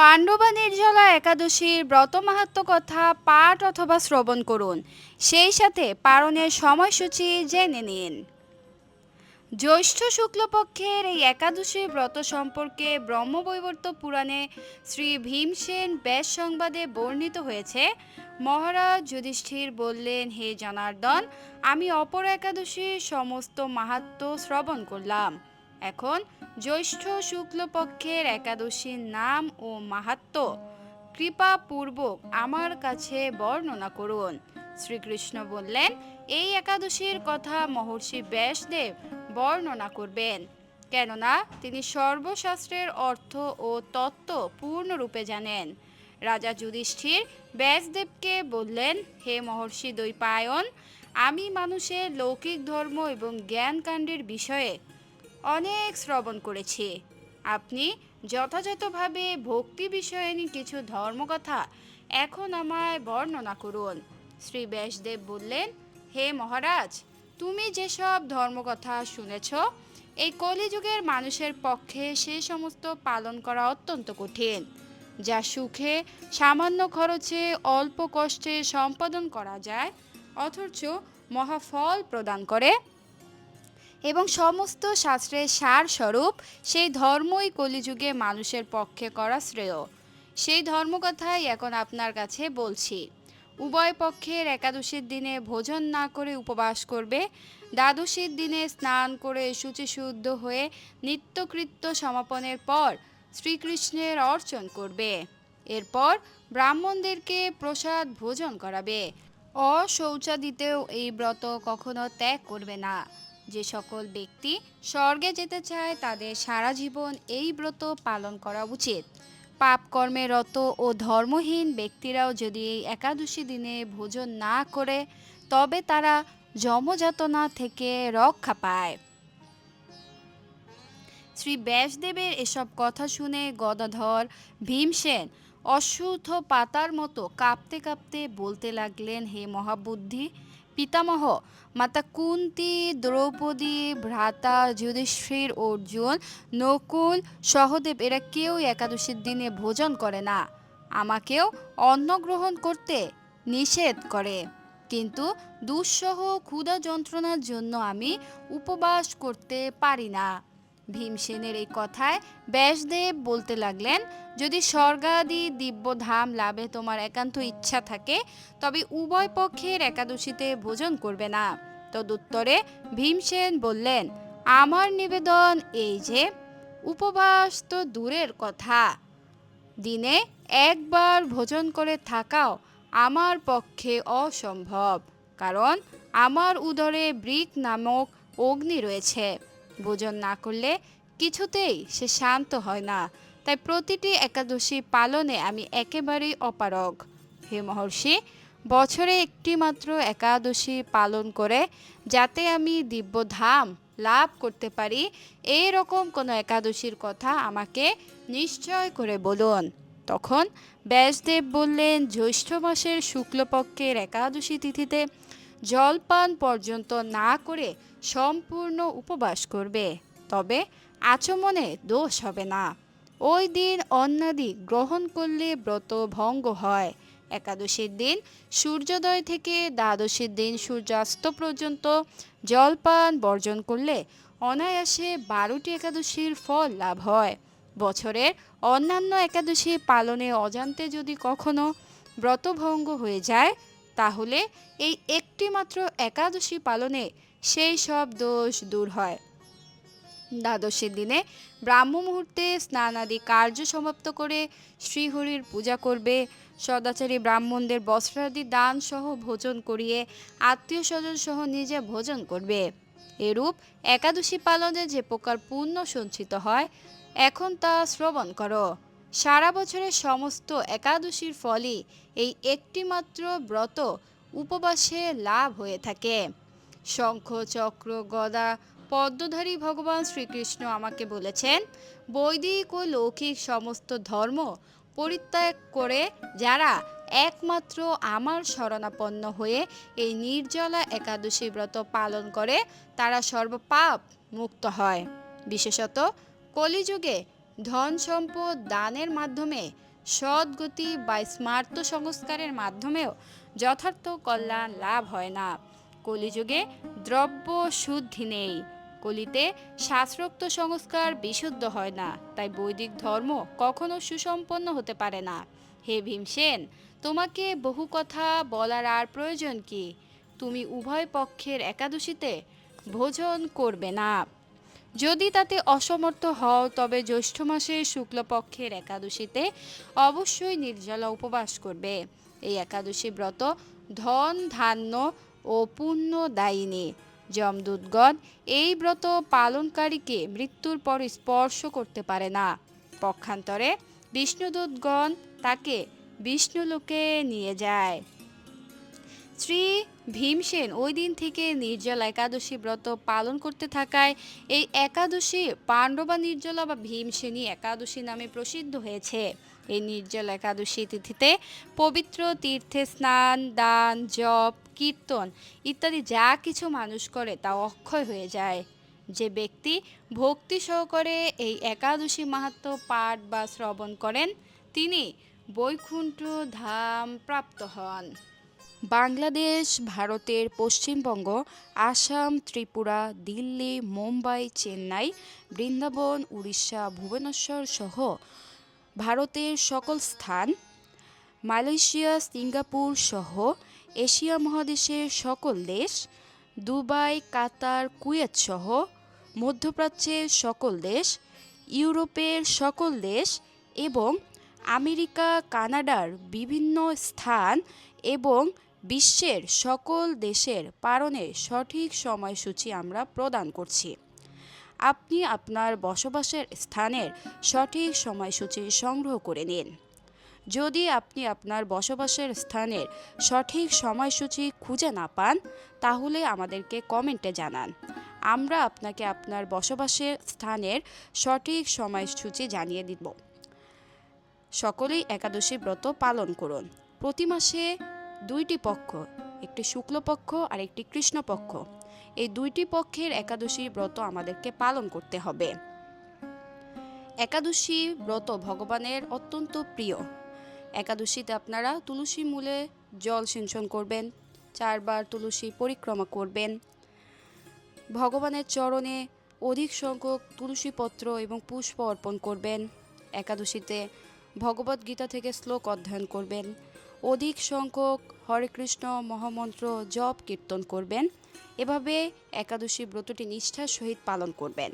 পাণ্ডবা নির্জলা একাদশীর ব্রত মাহাত্ম্য কথা পাঠ অথবা শ্রবণ করুন। সেই সাথে পারণের সময়সূচি জেনে নিন। জ্যৈষ্ঠ শুক্লপক্ষের এই একাদশী ব্রত সম্পর্কে ব্রহ্মবৈবর্ত পুরাণে শ্রী ভীমসেন ব্যাস সংবাদে বর্ণিত হয়েছে। মহারাজ যুধিষ্ঠির বললেন, হে জনার্দন, আমি অপর একাদশীর সমস্ত মাহাত্ম্য শ্রবণ করলাম। এখন জ্যৈষ্ঠ শুক্লপক্ষের একাদশীর নাম ও মাহাত্ম্য কৃপাপূর্বক আমার কাছে বর্ণনা করুন। শ্রীকৃষ্ণ বললেন, এই একাদশীর কথা মহর্ষি ব্যাসদেব বর্ণনা করবেন, কেননা তিনি সর্বশাস্ত্রের অর্থ ও তত্ত্ব পূর্ণরূপে জানেন। রাজা যুধিষ্ঠির ব্যাসদেবকে বললেন, হে মহর্ষি দ্বৈপায়ন, আমি মানুষের লৌকিক ধর্ম এবং জ্ঞানকাণ্ডের বিষয়ে অনেক শ্রবণ করেছি। আপনি যথাযথভাবে ভক্তি বিষয়ে কিছু ধর্মকথা এখন আমায় বর্ণনা করুন। শ্রী ব্যাসদেব বললেন, হে মহারাজ, তুমি যেসব ধর্মকথা শুনেছ, এই কলিযুগের মানুষের পক্ষে সে সমস্ত পালন করা অত্যন্ত কঠিন, যা সুখে সামান্য খরচে অল্প কষ্টে সম্পাদন করা যায়, অথচ মহাফল প্রদান করে এবং সমস্ত শাস্ত্রের সারস্বরূপ সেই ধর্মই কলিযুগে মানুষের পক্ষে করা শ্রেয়। সেই ধর্মকথাই এখন আপনার কাছে বলছি। উভয় পক্ষের একাদশীর দিনে ভোজন না করে উপবাস করবে, দ্বাদশীর দিনে স্নান করে শুচিশুদ্ধ হয়ে নিত্যকৃত্য সমাপনের পর শ্রীকৃষ্ণের অর্চন করবে। এরপর ব্রাহ্মণদেরকে প্রসাদ ভোজন করাবে। অশৌচাদিতেও এই ব্রত কখনো ত্যাগ করবে না। যে সকল ব্যক্তি স্বর্গে যেতে চায় তাদের সারা জীবন এই ব্রত পালন করা উচিত। পাপ কর্মে রত ও ধর্মহীন ব্যক্তিরাও যদি এই একাদশী দিনে ভোজন না করে, তবে তারা যমযাতনা থেকে রক্ষা পায়। শ্রী ব্যাসদেবের এসব কথা শুনে গদাধর ভীমসেন অশ্বত্থ পাতার মতো কাঁপতে কাঁপতে বলতে লাগলেন, হে মহাবুদ্ধি পিতামহ, মাতা কুন্তী, দ্রৌপদী, ভ্রাতা যুধিষ্ঠির, অর্জুন, নকুল, সহদেব এরা কেউ একাদশীর দিনে ভোজন করে না। আমাকেও অন্ন গ্রহণ করতে নিষেধ করে, কিন্তু দুঃসহ ক্ষুধা যন্ত্রণার জন্য আমি উপবাস করতে পারি না। ভীমসেনের এই কথায় ব্যাসদেব বলতে লাগলেন, যদি স্বর্গাদি দিব্যধাম লাভে তোমার একান্ত ইচ্ছা থাকে, তবে উভয় পক্ষের একাদশীতে ভোজন করবে না। তদুত্তরে ভীমসেন বললেন, আমার নিবেদন এই যে, উপবাস তো দূরের কথা, দিনে একবার ভোজন করে থাকাও আমার পক্ষে অসম্ভব, কারণ আমার উদরে বৃক নামক অগ্নি রয়েছে। ভোজন না করলে কিছুতেই সে শান্ত হয় না, তাই প্রতিটি একাদশী পালনে আমি একেবারেই অপারগ। হে মহর্ষি, বছরে একটি মাত্র একাদশী পালন করে যাতে আমি দিব্যধাম লাভ করতে পারি, এই রকম কোনো একাদশীর কথা আমাকে নিশ্চয় করে বলুন। তখন ব্যাসদেব বললেন, জ্যৈষ্ঠ মাসের শুক্লপক্ষের একাদশী তিথিতে জলপান পর্যন্ত না করে সম্পূর্ণ উপবাস করবে, তবে আচমনে দোষ হবে না। ওই দিন অন্নাদি গ্রহণ করলে ব্রত ভঙ্গ হয়। একাদশীর দিন সূর্যোদয় থেকে দ্বাদশীর দিন সূর্যাস্ত পর্যন্ত জলপান বর্জন করলে অনায়াসে 12টি একাদশীর ফল লাভ হয়। বছরের অন্যান্য একাদশী পালনে অজান্তে যদি কখনো ব্রতভঙ্গ হয়ে যায়, তাহলে এই একটি মাত্র একাদশী পালনে সেই সব দোষ দূর হয়। দ্বাদশীর দিনে ব্রাহ্ম মুহূর্তে স্নানাদি কার্য সমাপ্ত করে শ্রীহরির পূজা করবে। সদাচারী ব্রাহ্মণদের বস্ত্রাদি দান সহ ভোজন করিয়ে আত্মীয় স্বজন সহ নিজে ভোজন করবে। এরূপ একাদশী পালনে যে প্রকার পুণ্য সঞ্চিত হয়, এখন তা শ্রবণ করো। সারা বছরের সমস্ত একাদশীর ফলই এই একটি মাত্র ব্রত উপবাসে লাভ হয়ে থাকে। শঙ্খ, চক্র, গদা, পদ্মধারী ভগবান শ্রীকৃষ্ণ আমাকে বলেছেন, বৈদিক ও লৌকিক সমস্ত ধর্ম পরিত্যাগ করে যারা একমাত্র আমার শরণাপন্ন হয়ে এই নির্জলা একাদশী ব্রত পালন করে, তারা সর্বপাপ মুক্ত হয়। বিশেষত কলিযুগে ধন সম্পদ দানের মাধ্যমে সদ্গতি বা স্মার্ত সংস্কারের মাধ্যমেও যথার্থ কল্যাণ লাভ হয় না। কলিযুগে দ্রব্য শুদ্ধি নেই। কলিতে শাস্ত্রোক্ত সংস্কার বিশুদ্ধ হয় না, তাই বৈদিক ধর্ম কখনো সুসম্পন্ন হতে পারে না। হে ভীমসেন, তোমাকে বহু কথা বলার আর প্রয়োজন কি? তুমি উভয় পক্ষের একাদশীতে ভোজন করবে না। যদি তাতে অসমর্থ হও তবে জ্যৈষ্ঠ মাসের শুক্লপক্ষের একাদশীতে অবশ্যই নির্জলা উপবাস করবে। এই একাদশী ব্রত ধন ধান্য ও পুণ্য দায়িনী। যমদূতগণ এই ব্রত পালনকারীকে মৃত্যুর পর স্পর্শ করতে পারে না। পক্ষান্তরে বিষ্ণুদূতগণ তাকে বিষ্ণুলোকে নিয়ে যায়। শ্রী ভীমসেন ওই দিন থেকে নির্জলা একাদশী ব্রত পালন করতে থাকায় এই একাদশী পাণ্ডবা নির্জলা বা ভীমসেনী একাদশী নামে প্রসিদ্ধ হয়েছে। এই নির্জলা একাদশী তিথিতে পবিত্র তীর্থে স্নান, দান, জপ, কীর্তন ইত্যাদি যা কিছু মানুষ করে তা অক্ষয় হয়ে যায়। যে ব্যক্তি ভক্তি সহকারে এই একাদশী মাহাত্ম্য পাঠ বা শ্রবণ করেন তিনি বৈকুণ্ঠ ধাম প্রাপ্ত হন। বাংলাদেশ, ভারতের পশ্চিমবঙ্গ, আসাম, ত্রিপুরা, দিল্লি, মুম্বাই, চেন্নাই, বৃন্দাবন, উড়িষ্যা, ভুবনেশ্বর সহ ভারতের সকল স্থান, মালয়েশিয়া, সিঙ্গাপুর সহ এশিয়া মহাদেশের সকল দেশ, দুবাই, কাতার, কুয়েত সহ মধ্যপ্রাচ্যের সকল দেশ, ইউরোপের সকল দেশ এবং আমেরিকা, কানাডার বিভিন্ন স্থান এবং বিশ্বের সকল দেশের পালনের সঠিক সময়সূচি আমরা প্রদান করছি। আপনি আপনার বসবাসের স্থানের সঠিক সময়সূচি সংগ্রহ করে নিন। যদি আপনি আপনার বসবাসের স্থানের সঠিক সময়সূচি খুঁজে না পান তাহলে আমাদেরকে কমেন্টে জানান। আমরা আপনাকে আপনার বসবাসের স্থানের সঠিক সময়সূচি জানিয়ে দিব। সকলেই একাদশী ব্রত পালন করুন। প্রতি মাসে দুইটি পক্ষ, একটি শুক্লপক্ষ আর একটি কৃষ্ণপক্ষ, এই দুইটি পক্ষের একাদশী ব্রত আমাদেরকে পালন করতে হবে। একাদশী ব্রত ভগবানের অত্যন্ত প্রিয়। একাদশীতে আপনারা তুলসী মূলে জল সিঞ্চন করবেন, 4 বার তুলসী পরিক্রমা করবেন, ভগবানের চরণে অধিক সংখ্যক তুলসী পত্র এবং পুষ্প অর্পণ করবেন। একাদশীতে ভগবদ্গীতা থেকে শ্লোক অধ্যয়ন করবেন, অধিক সংখ্যক হরে কৃষ্ণ মহামন্ত্র জপ কীর্তন করবেন। এভাবে একাদশী ব্রতটি নিষ্ঠার সহিত পালন করবেন।